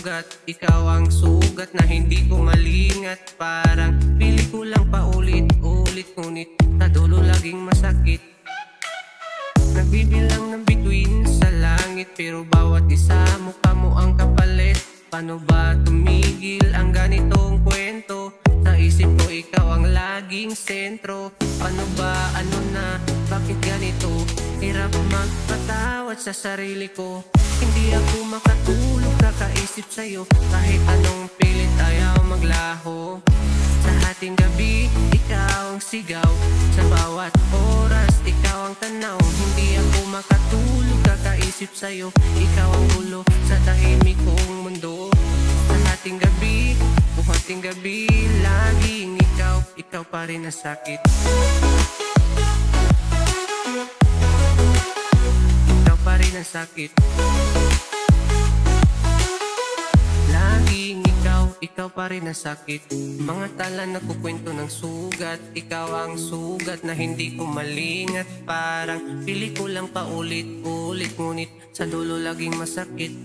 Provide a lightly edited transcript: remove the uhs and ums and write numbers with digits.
sugat, ikaw ang sugat na hindi ko malingat. Parang pili ko lang paulit-ulit, ngunit sa dulo laging masakit. Nagbibilang ng bituin sa langit, pero bawat isa mukha mo ang kapalit. Paano ba tumigil ang ganitong kwento? Sa isip ko ikaw ang laging sentro. Paano ba, ano na, bakit ganito? Hirap magpatawad sa sarili ko. Hindi ako makatulog kakaisip sa'yo. Kahit anong pilit ayaw maglaho. Sa ating gabi, ikaw ang sigaw. Sa bawat oras, ikaw ang tanaw. Hindi ako makatulog kakaisip sa'yo. Ikaw ang gulo sa tahimik kong mundo. Sa ating gabi, buhating gabi, laging ikaw, ikaw pa rin ang sakit. Ikaw pa rin ang sakit. Laging ikaw pa rin ang sakit. Mga tala nagkukwento ng sugat, ikaw ang sugat na hindi ko malingat. Parang pili ko lang paulit-ulit, ngunit sa dulo laging masakit.